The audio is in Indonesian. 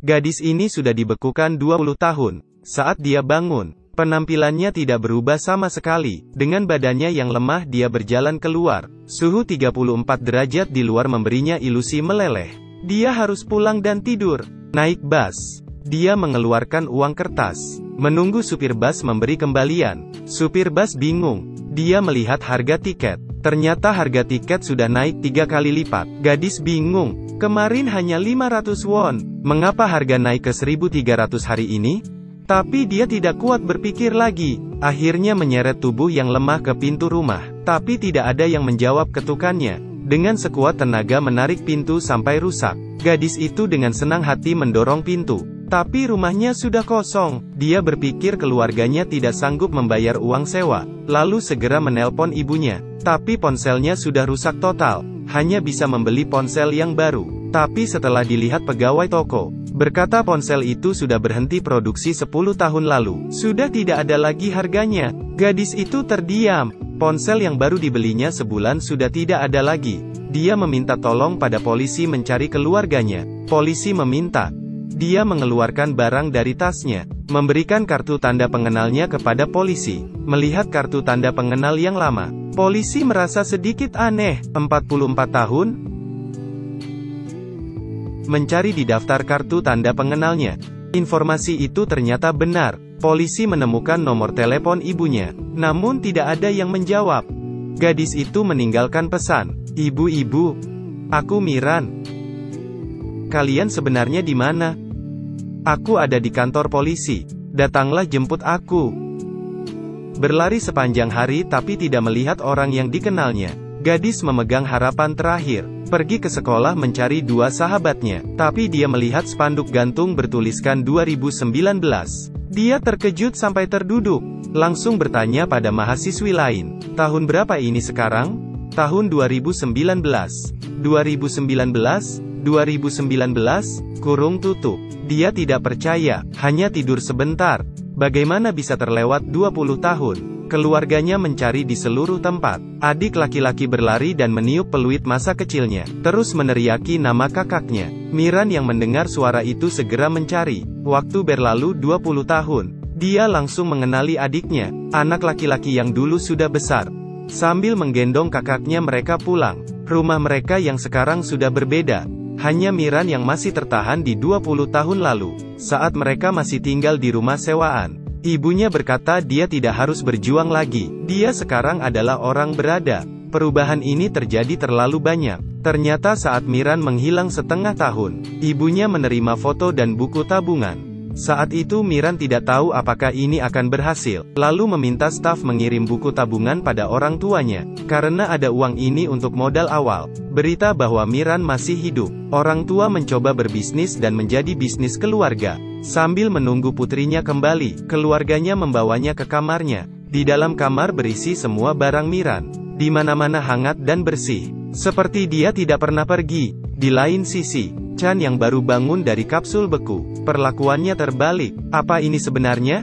Gadis ini sudah dibekukan 20 tahun. Saat dia bangun, penampilannya tidak berubah sama sekali. Dengan badannya yang lemah dia berjalan keluar. Suhu 34 derajat di luar memberinya ilusi meleleh. Dia harus pulang dan tidur. Naik bus. Dia mengeluarkan uang kertas. Menunggu supir bus memberi kembalian. Supir bus bingung. Dia melihat harga tiket. Ternyata harga tiket sudah naik 3 kali lipat. Gadis bingung. Kemarin hanya 500 won. Mengapa harga naik ke 1.300 hari ini? Tapi dia tidak kuat berpikir lagi. Akhirnya menyeret tubuh yang lemah ke pintu rumah. Tapi tidak ada yang menjawab ketukannya. Dengan sekuat tenaga menarik pintu sampai rusak. Gadis itu dengan senang hati mendorong pintu. Tapi rumahnya sudah kosong. Dia berpikir keluarganya tidak sanggup membayar uang sewa. Lalu segera menelpon ibunya. Tapi ponselnya sudah rusak total. Hanya bisa membeli ponsel yang baru. Tapi setelah dilihat pegawai toko, berkata ponsel itu sudah berhenti produksi 10 tahun lalu. Sudah tidak ada lagi harganya. Gadis itu terdiam. Ponsel yang baru dibelinya sebulan sudah tidak ada lagi. Dia meminta tolong pada polisi mencari keluarganya. Polisi meminta dia mengeluarkan barang dari tasnya, memberikan kartu tanda pengenalnya kepada polisi. Melihat kartu tanda pengenal yang lama, polisi merasa sedikit aneh. 44 tahun? Mencari di daftar kartu tanda pengenalnya. Informasi itu ternyata benar. Polisi menemukan nomor telepon ibunya, namun tidak ada yang menjawab. Gadis itu meninggalkan pesan. Ibu-ibu, aku Miran. Kalian sebenarnya di mana? Aku ada di kantor polisi. Datanglah jemput aku. Berlari sepanjang hari tapi tidak melihat orang yang dikenalnya. Gadis memegang harapan terakhir. Pergi ke sekolah mencari 2 sahabatnya. Tapi dia melihat spanduk gantung bertuliskan 2019. Dia terkejut sampai terduduk. Langsung bertanya pada mahasiswi lain. Tahun berapa ini sekarang? Tahun 2019. 2019, kurung tutup. Dia tidak percaya, hanya tidur sebentar. Bagaimana bisa terlewat 20 tahun? Keluarganya mencari di seluruh tempat. Adik laki-laki berlari dan meniup peluit masa kecilnya, terus meneriaki nama kakaknya. Miran yang mendengar suara itu segera mencari. Waktu berlalu 20 tahun. Dia langsung mengenali adiknya, anak laki-laki yang dulu sudah besar. Sambil menggendong kakaknya mereka pulang. Rumah mereka yang sekarang sudah berbeda. Hanya Miran yang masih tertahan di 20 tahun lalu, saat mereka masih tinggal di rumah sewaan. Ibunya berkata dia tidak harus berjuang lagi. Dia sekarang adalah orang berada. Perubahan ini terjadi terlalu banyak. Ternyata saat Miran menghilang setengah tahun, ibunya menerima foto dan buku tabungan. Saat itu Miran tidak tahu apakah ini akan berhasil, lalu meminta staf mengirim buku tabungan pada orang tuanya, karena ada uang ini untuk modal awal. Berita bahwa Miran masih hidup. Orang tua mencoba berbisnis dan menjadi bisnis keluarga. Sambil menunggu putrinya kembali, keluarganya membawanya ke kamarnya. Di dalam kamar berisi semua barang Miran. Di mana-mana hangat dan bersih. Seperti dia tidak pernah pergi. Di lain sisi, Chan yang baru bangun dari kapsul beku. Perlakuannya terbalik. Apa ini sebenarnya?